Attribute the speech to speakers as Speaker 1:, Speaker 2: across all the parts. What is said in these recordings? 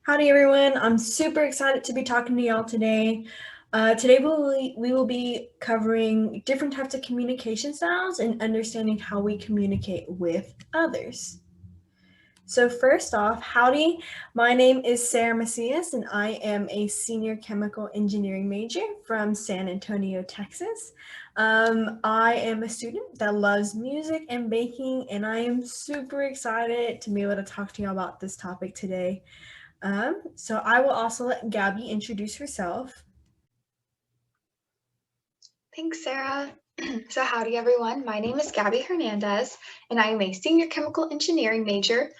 Speaker 1: Howdy everyone, I'm super excited to be talking to y'all today. Today we will be covering different types of communication styles and understanding how we communicate with others. So first off, howdy, my name is Sarah Macias and I am a senior chemical engineering major from San Antonio, Texas. I am a student that loves music and baking and I am super excited to be able to talk to you about this topic today. So I will also let Gabby introduce herself.
Speaker 2: Thanks, Sarah. So, howdy, everyone. My name is Gabby Hernandez, and I am a senior chemical engineering major,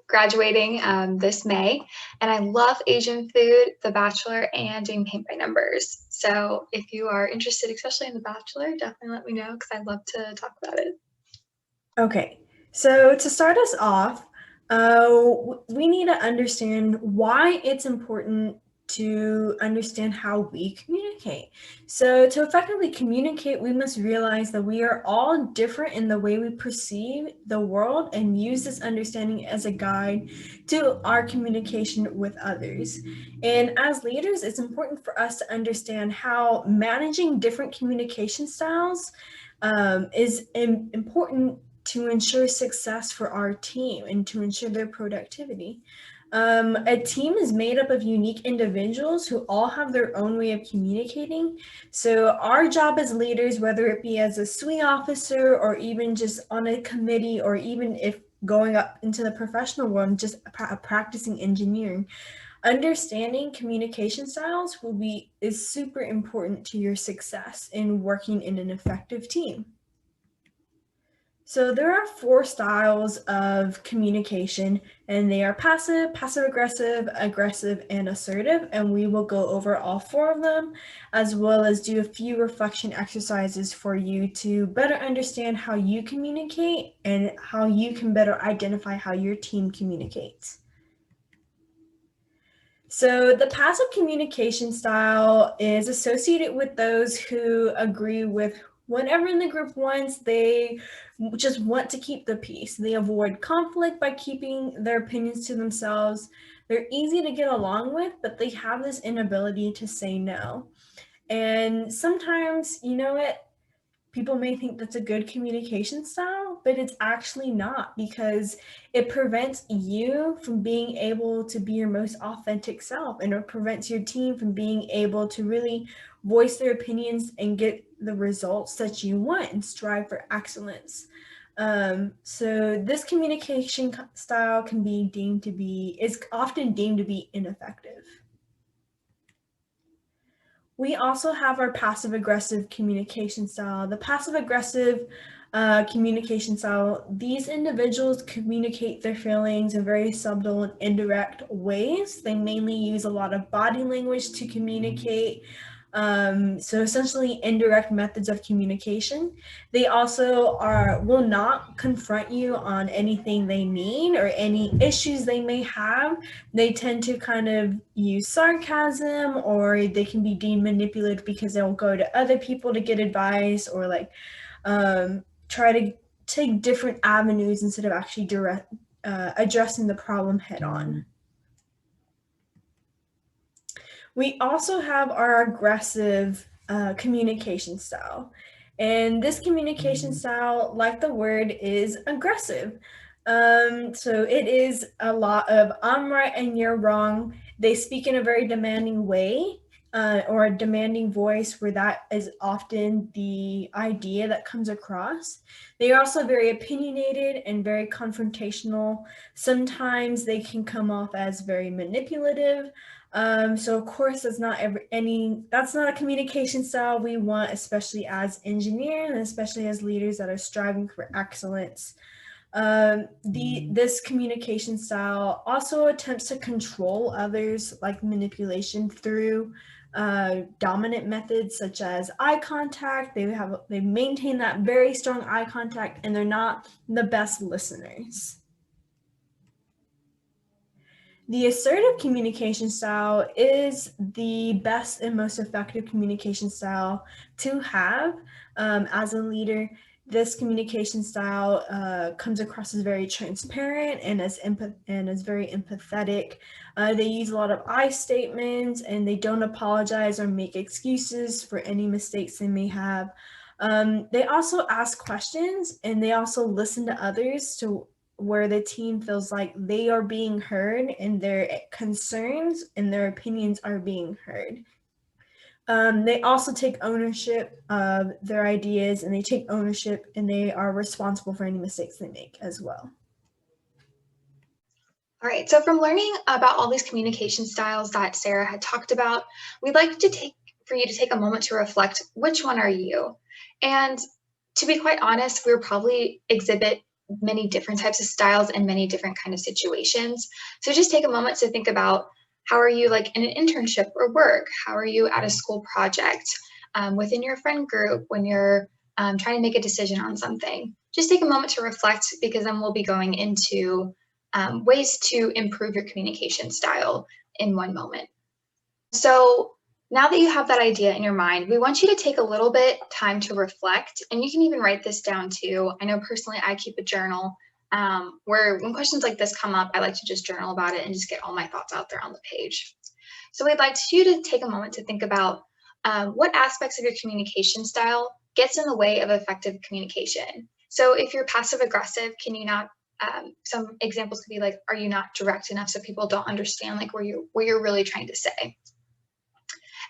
Speaker 2: graduating this May. And I love Asian food, The Bachelor, and doing paint by numbers. So, if you are interested, especially in The Bachelor, definitely let me know because I'd love to talk about it.
Speaker 1: Okay, so to start us off, we need to understand why it's important to understand how we communicate. So, to effectively communicate, we must realize that we are all different in the way we perceive the world and use this understanding as a guide to our communication with others. And as leaders, it's important for us to understand how managing different communication styles is important to ensure success for our team and to ensure their productivity. A team is made up of unique individuals who all have their own way of communicating. So, our job as leaders, whether it be as a SWE officer or even just on a committee, or even if going up into the professional world, just practicing engineering, understanding communication styles is super important to your success in working in an effective team. So there are four styles of communication, and they are passive, passive-aggressive, aggressive, and assertive. And we will go over all four of them, as well as do a few reflection exercises for you to better understand how you communicate and how you can better identify how your team communicates. So the passive communication style is associated with those who agree with whatever in the group wants. They just want to keep the peace. They avoid conflict by keeping their opinions to themselves. They're easy to get along with, but they have this inability to say no. And sometimes, people may think that's a good communication style, but it's actually not, because it prevents you from being able to be your most authentic self, and it prevents your team from being able to really voice their opinions and get the results that you want and strive for excellence. So this communication style is often deemed to be ineffective. We also have our passive aggressive communication style. The passive aggressive communication style, these individuals communicate their feelings in very subtle and indirect ways. They mainly use a lot of body language to communicate. So essentially indirect methods of communication. They also will not confront you on anything they mean or any issues they may have. They tend to kind of use sarcasm, or they can be deemed manipulative because they'll go to other people to get advice, or like try to take different avenues instead of actually addressing the problem head on. We also have our aggressive communication style. And this communication style, like the word, is aggressive. So it is a lot of I'm right and you're wrong. They speak in a very demanding way, or a demanding voice, where that is often the idea that comes across. They are also very opinionated and very confrontational. Sometimes they can come off as very manipulative. So of course, that's not a communication style we want, especially as engineers and especially as leaders that are striving for excellence. This communication style also attempts to control others, like manipulation through dominant methods such as eye contact. They maintain that very strong eye contact, and they're not the best listeners. The assertive communication style is the best and most effective communication style to have as a leader. This communication style comes across as very transparent and as very empathetic. They use a lot of I statements, and they don't apologize or make excuses for any mistakes they may have. They also ask questions, and they also listen to others to where the team feels like they are being heard and their concerns and their opinions are being heard. They also take ownership of their ideas, and they take ownership, and they are responsible for any mistakes they make as well.
Speaker 2: All right, so from learning about all these communication styles that Sarah had talked about, we'd like for you to take a moment to reflect, which one are you? And to be quite honest, we'll probably exhibit many different types of styles in many different kind of situations. So just take a moment to think about, how are you like in an internship or work? How are you at a school project, within your friend group, when you're trying to make a decision on something? Just take a moment to reflect, because then we'll be going into ways to improve your communication style in one moment. So now that you have that idea in your mind, we want you to take a little bit time to reflect, and you can even write this down too. I know personally I keep a journal where when questions like this come up, I like to just journal about it and just get all my thoughts out there on the page. So we'd like you to take a moment to think about what aspects of your communication style gets in the way of effective communication. So if you're passive aggressive, can you not some examples could be like, are you not direct enough so people don't understand like where you're really trying to say?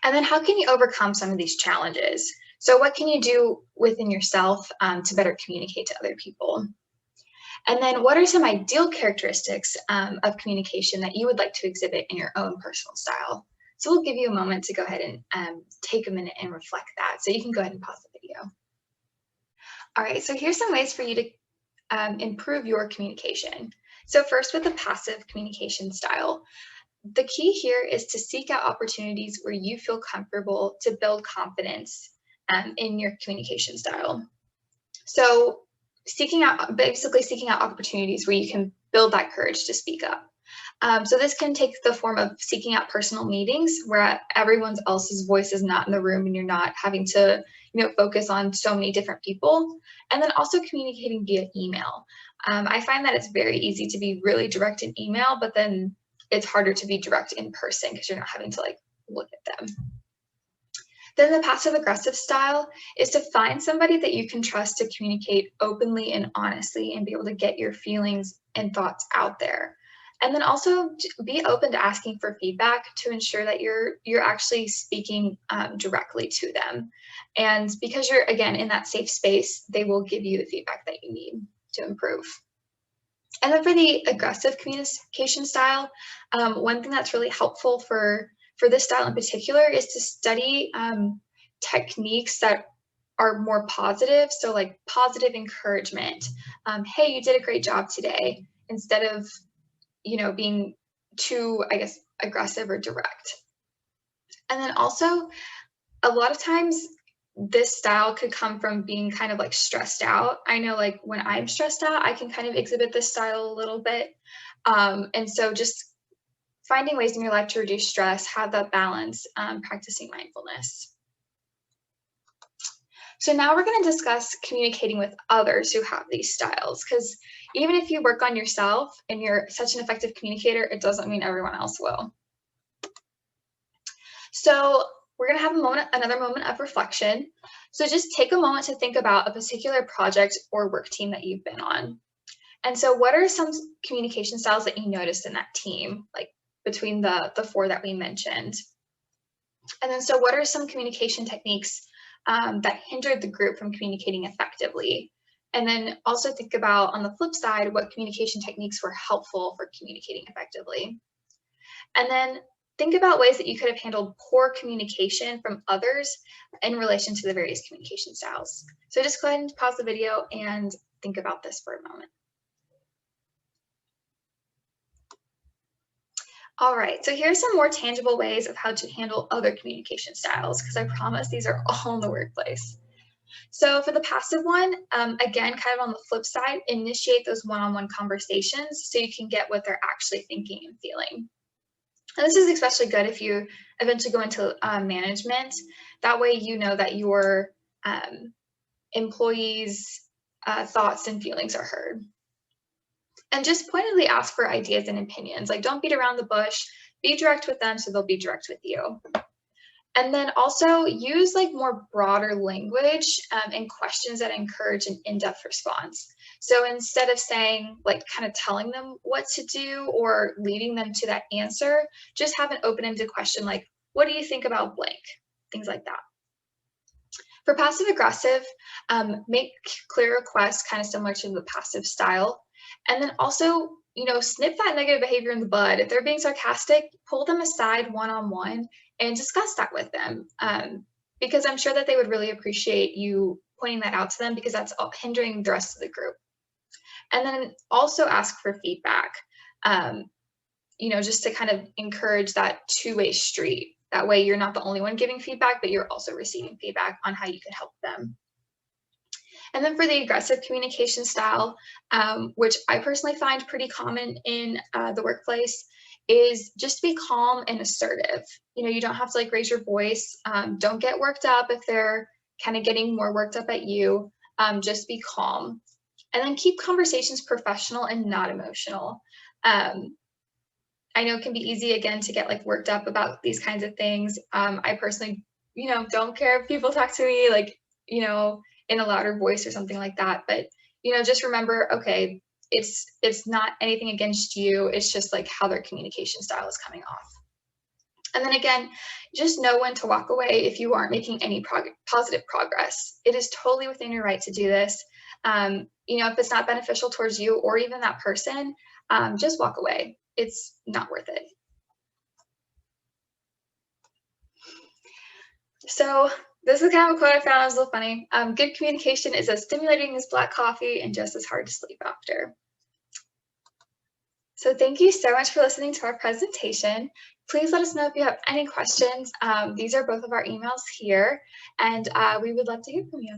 Speaker 2: And then how can you overcome some of these challenges? So what can you do within yourself to better communicate to other people? And then what are some ideal characteristics of communication that you would like to exhibit in your own personal style? So we'll give you a moment to go ahead and take a minute and reflect that. So you can go ahead and pause the video. All right, so here's some ways for you to improve your communication. So first, with the passive communication style, the key here is to seek out opportunities where you feel comfortable to build confidence in your communication style. So basically seeking out opportunities where you can build that courage to speak up. So this can take the form of seeking out personal meetings where everyone else's voice is not in the room and you're not having to, focus on so many different people. And then also communicating via email. I find that it's very easy to be really direct in email, but then it's harder to be direct in person because you're not having to like look at them. Then the passive aggressive style is to find somebody that you can trust to communicate openly and honestly and be able to get your feelings and thoughts out there. And then also be open to asking for feedback to ensure that you're actually speaking directly to them. And because you're, again, in that safe space, they will give you the feedback that you need to improve. And then for the aggressive communication style, one thing that's really helpful for this style in particular is to study techniques that are more positive. So like positive encouragement. Hey, you did a great job today, instead of, being too, I guess, aggressive or direct. And then also, a lot of times this style could come from being kind of like stressed out. I know like when I'm stressed out, I can kind of exhibit this style a little bit. And so just finding ways in your life to reduce stress, have that balance, practicing mindfulness. So now we're going to discuss communicating with others who have these styles, because even if you work on yourself and you're such an effective communicator, it doesn't mean everyone else will. So we're going to have another moment of reflection. So just take a moment to think about a particular project or work team that you've been on. And so what are some communication styles that you noticed in that team, like between the four that we mentioned? And then so what are some communication techniques that hindered the group from communicating effectively? And then also think about, on the flip side, what communication techniques were helpful for communicating effectively. And then think about ways that you could have handled poor communication from others in relation to the various communication styles. So just go ahead and pause the video and think about this for a moment. All right, so here's some more tangible ways of how to handle other communication styles, because I promise these are all in the workplace. So for the passive one, again, kind of on the flip side, initiate those one-on-one conversations so you can get what they're actually thinking and feeling. And this is especially good if you eventually go into management. That way you know that your employees thoughts and feelings are heard. And just pointedly ask for ideas and opinions. Like, don't beat around the bush, be direct with them so they'll be direct with you. And then also use like more broader language and questions that encourage an in-depth response. So instead of saying, like, kind of telling them what to do or leading them to that answer, just have an open-ended question like, what do you think about blank? Things like that. For passive aggressive, make clear requests kind of similar to the passive style. And then also, snip that negative behavior in the bud. If they're being sarcastic, pull them aside one-on-one and discuss that with them. Because I'm sure that they would really appreciate you pointing that out to them, because that's hindering the rest of the group. And then also ask for feedback, just to kind of encourage that two-way street. That way you're not the only one giving feedback, but you're also receiving feedback on how you can help them. And then for the aggressive communication style, which I personally find pretty common in the workplace, is just be calm and assertive. You don't have to like raise your voice. Don't get worked up if they're kind of getting more worked up at you. Just be calm. And then keep conversations professional and not emotional. I know it can be easy, again, to get like worked up about these kinds of things. I personally, don't care if people talk to me like, in a louder voice or something like that. But, just remember, okay, it's not anything against you. It's just like how their communication style is coming off. And then again, just know when to walk away if you aren't making any positive progress. It is totally within your right to do this. If it's not beneficial towards you or even that person, just walk away. It's not worth it. So this is kind of a quote I found. It was a little funny. Good communication is as stimulating as black coffee and just as hard to sleep after. So thank you so much for listening to our presentation. Please let us know if you have any questions. These are both of our emails here, and we would love to hear from you.